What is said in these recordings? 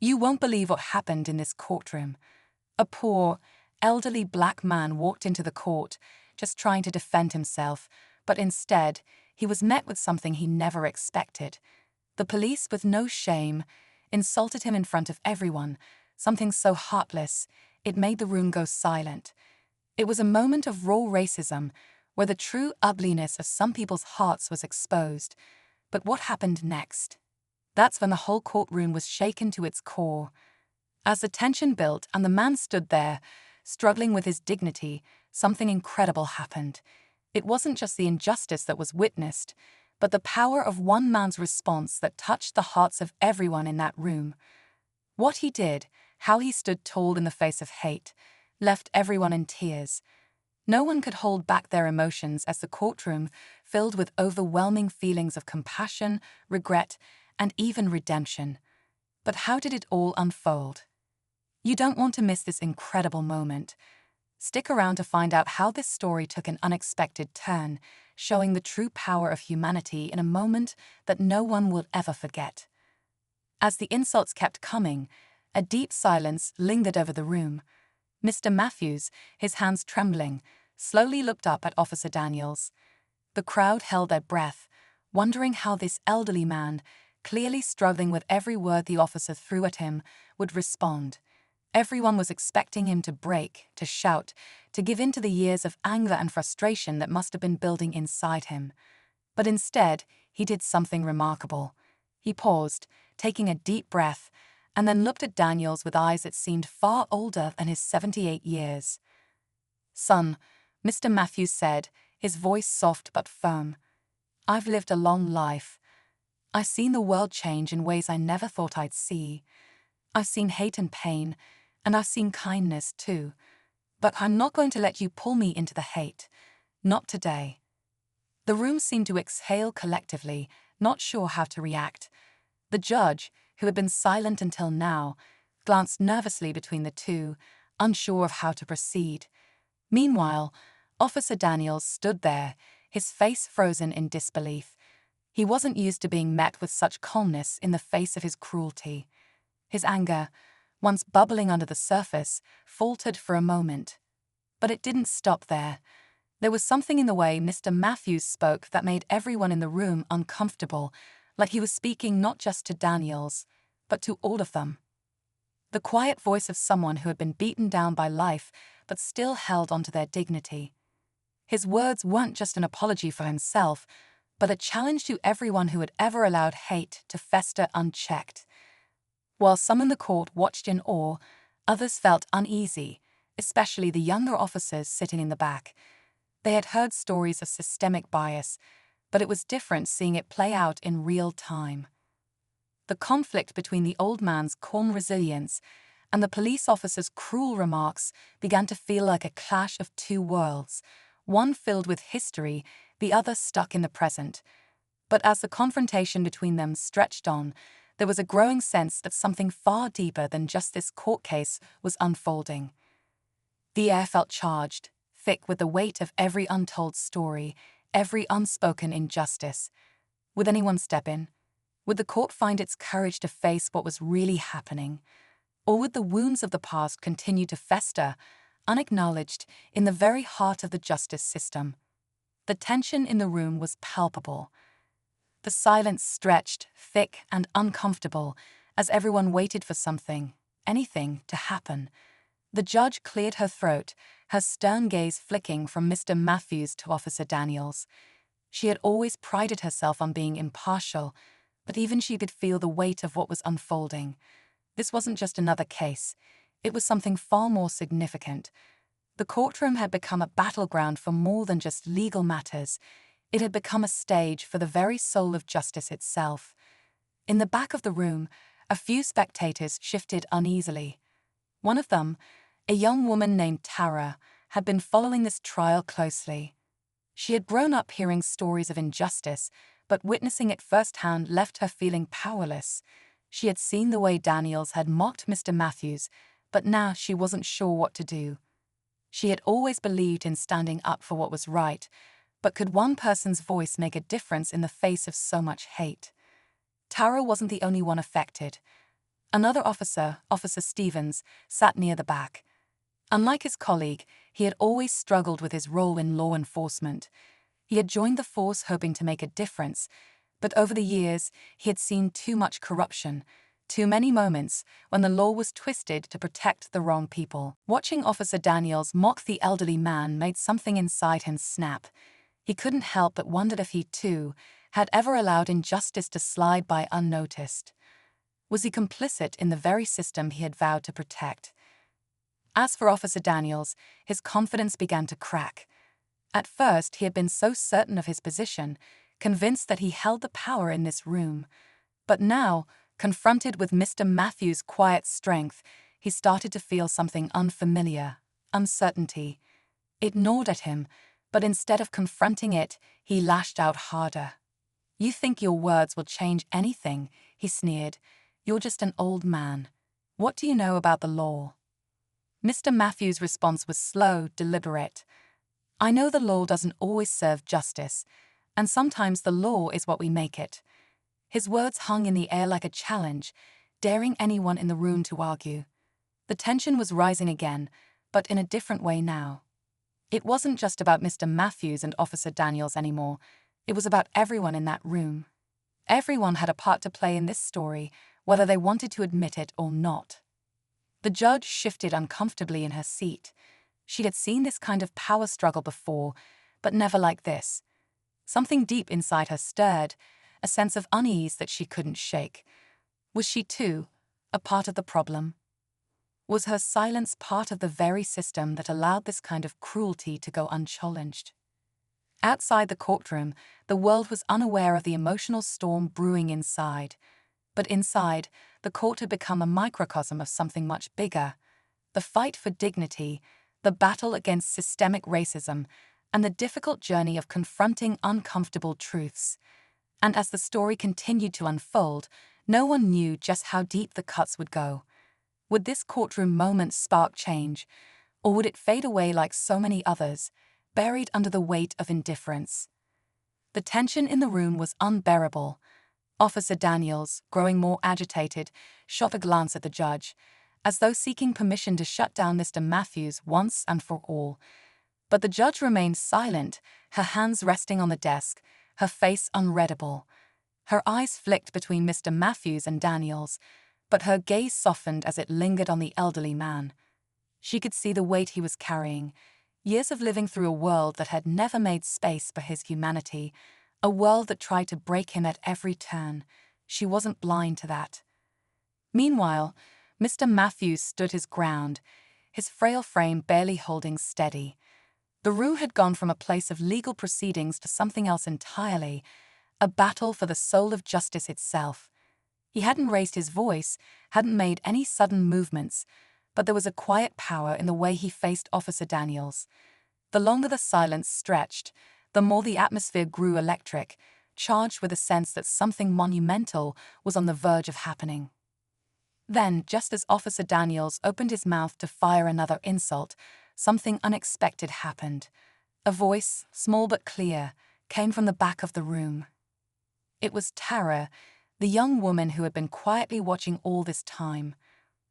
You won't believe what happened in this courtroom. A poor, elderly black man walked into the court, just trying to defend himself, but instead, he was met with something he never expected. The police, with no shame, insulted him in front of everyone, something so heartless, it made the room go silent. It was a moment of raw racism, where the true ugliness of some people's hearts was exposed. But what happened next? That's when the whole courtroom was shaken to its core. As the tension built and the man stood there, struggling with his dignity, something incredible happened. It wasn't just the injustice that was witnessed, but the power of one man's response that touched the hearts of everyone in that room. What he did, how he stood tall in the face of hate, left everyone in tears. No one could hold back their emotions as the courtroom filled with overwhelming feelings of compassion, regret, and even redemption. But how did it all unfold? You don't want to miss this incredible moment. Stick around to find out how this story took an unexpected turn, showing the true power of humanity in a moment that no one will ever forget. As the insults kept coming, a deep silence lingered over the room. Mr. Matthews, his hands trembling, slowly looked up at Officer Daniels. The crowd held their breath, wondering how this elderly man, clearly struggling with every word the officer threw at him, would respond. Everyone was expecting him to break, to shout, to give in to the years of anger and frustration that must have been building inside him. But instead, he did something remarkable. He paused, taking a deep breath, and then looked at Daniels with eyes that seemed far older than his 78 years. "Son," Mr. Matthews said, his voice soft but firm, "I've lived a long life. I've seen the world change in ways I never thought I'd see. I've seen hate and pain, and I've seen kindness too. But I'm not going to let you pull me into the hate. Not today." The room seemed to exhale collectively, not sure how to react. The judge, who had been silent until now, glanced nervously between the two, unsure of how to proceed. Meanwhile, Officer Daniels stood there, his face frozen in disbelief. He wasn't used to being met with such calmness in the face of his cruelty. His anger, once bubbling under the surface, faltered for a moment. But it didn't stop there. There was something in the way Mr. Matthews spoke that made everyone in the room uncomfortable, like he was speaking not just to Daniels, but to all of them. The quiet voice of someone who had been beaten down by life but still held onto their dignity. His words weren't just an apology for himself, but a challenge to everyone who had ever allowed hate to fester unchecked. While some in the court watched in awe, others felt uneasy, especially the younger officers sitting in the back. They had heard stories of systemic bias, but it was different seeing it play out in real time. The conflict between the old man's calm resilience and the police officer's cruel remarks began to feel like a clash of two worlds, one filled with history, the other stuck in the present. But as the confrontation between them stretched on, there was a growing sense that something far deeper than just this court case was unfolding. The air felt charged, thick with the weight of every untold story, every unspoken injustice. Would anyone step in? Would the court find its courage to face what was really happening? Or would the wounds of the past continue to fester, unacknowledged, in the very heart of the justice system? The tension in the room was palpable. The silence stretched, thick and uncomfortable, as everyone waited for something, anything, to happen. The judge cleared her throat, her stern gaze flicking from Mr. Matthews to Officer Daniels. She had always prided herself on being impartial, but even she could feel the weight of what was unfolding. This wasn't just another case. It was something far more significant. The courtroom had become a battleground for more than just legal matters. It had become a stage for the very soul of justice itself. In the back of the room, a few spectators shifted uneasily. One of them, a young woman named Tara, had been following this trial closely. She had grown up hearing stories of injustice, but witnessing it firsthand left her feeling powerless. She had seen the way Daniels had mocked Mr. Matthews, but now she wasn't sure what to do. She had always believed in standing up for what was right, but could one person's voice make a difference in the face of so much hate? Tara wasn't the only one affected. Another officer, Officer Stevens, sat near the back. Unlike his colleague, he had always struggled with his role in law enforcement. He had joined the force hoping to make a difference, but over the years, he had seen too much corruption, too many moments when the law was twisted to protect the wrong people. Watching Officer Daniels mock the elderly man made something inside him snap. He couldn't help but wondered if he, too, had ever allowed injustice to slide by unnoticed. Was he complicit in the very system he had vowed to protect? As for Officer Daniels, his confidence began to crack. At first, he had been so certain of his position, convinced that he held the power in this room. But now, confronted with Mr. Matthews' quiet strength, he started to feel something unfamiliar, uncertainty. It gnawed at him, but instead of confronting it, he lashed out harder. "You think your words will change anything," he sneered. "You're just an old man. What do you know about the law?" Mr. Matthews' response was slow, deliberate. "I know the law doesn't always serve justice, and sometimes the law is what we make it." His words hung in the air like a challenge, daring anyone in the room to argue. The tension was rising again, but in a different way now. It wasn't just about Mr. Matthews and Officer Daniels anymore. It was about everyone in that room. Everyone had a part to play in this story, whether they wanted to admit it or not. The judge shifted uncomfortably in her seat. She had seen this kind of power struggle before, but never like this. Something deep inside her stirred, a sense of unease that she couldn't shake. Was she, too, a part of the problem? Was her silence part of the very system that allowed this kind of cruelty to go unchallenged? Outside the courtroom, the world was unaware of the emotional storm brewing inside. But inside, the court had become a microcosm of something much bigger. The fight for dignity, the battle against systemic racism, and the difficult journey of confronting uncomfortable truths. And as the story continued to unfold, no one knew just how deep the cuts would go. Would this courtroom moment spark change, or would it fade away like so many others, buried under the weight of indifference? The tension in the room was unbearable. Officer Daniels, growing more agitated, shot a glance at the judge, as though seeking permission to shut down Mr. Matthews once and for all. But the judge remained silent, her hands resting on the desk, her face unreadable. Her eyes flicked between Mr. Matthews and Daniels, but her gaze softened as it lingered on the elderly man. She could see the weight he was carrying, years of living through a world that had never made space for his humanity, a world that tried to break him at every turn. She wasn't blind to that. Meanwhile, Mr. Matthews stood his ground, his frail frame barely holding steady. The room had gone from a place of legal proceedings to something else entirely, a battle for the soul of justice itself. He hadn't raised his voice, hadn't made any sudden movements, but there was a quiet power in the way he faced Officer Daniels. The longer the silence stretched, the more the atmosphere grew electric, charged with a sense that something monumental was on the verge of happening. Then, just as Officer Daniels opened his mouth to fire another insult, something unexpected happened. A voice, small but clear, came from the back of the room. It was Tara, the young woman who had been quietly watching all this time.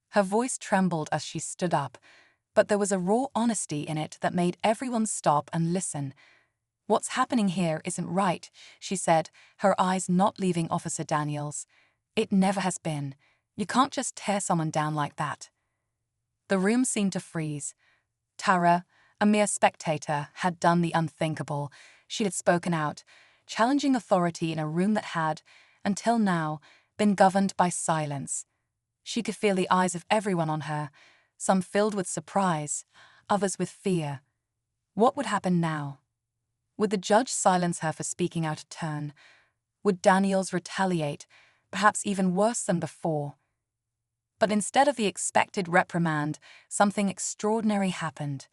Her voice trembled as she stood up, but there was a raw honesty in it that made everyone stop and listen. "What's happening here isn't right," she said, her eyes not leaving Officer Daniels. "It never has been. You can't just tear someone down like that." The room seemed to freeze. Tara, a mere spectator, had done the unthinkable. She had spoken out, challenging authority in a room that had, until now, been governed by silence. She could feel the eyes of everyone on her, some filled with surprise, others with fear. What would happen now? Would the judge silence her for speaking out of turn? Would Daniels retaliate, perhaps even worse than before? But instead of the expected reprimand, something extraordinary happened.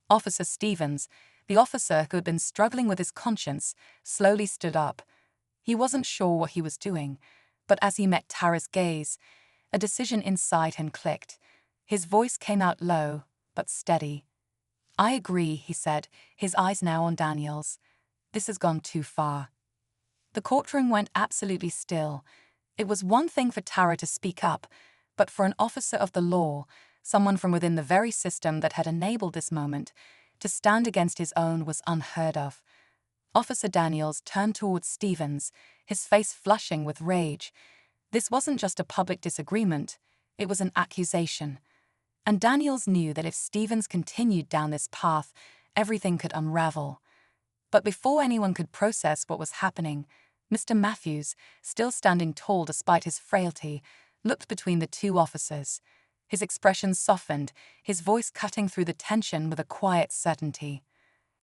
Officer Stevens, the officer who had been struggling with his conscience, slowly stood up. He wasn't sure what he was doing, but as he met Tara's gaze, a decision inside him clicked. His voice came out low, but steady. "I agree," he said, his eyes now on Daniels. "This has gone too far." The courtroom went absolutely still. It was one thing for Tara to speak up, But for an officer of the law, someone from within the very system that had enabled this moment, to stand against his own was unheard of. Officer Daniels turned towards Stevens, his face flushing with rage. This wasn't just a public disagreement, it was an accusation. And Daniels knew that if Stevens continued down this path, everything could unravel. But before anyone could process what was happening, Mr. Matthews, still standing tall despite his frailty, looked between the two officers. His expression softened, his voice cutting through the tension with a quiet certainty.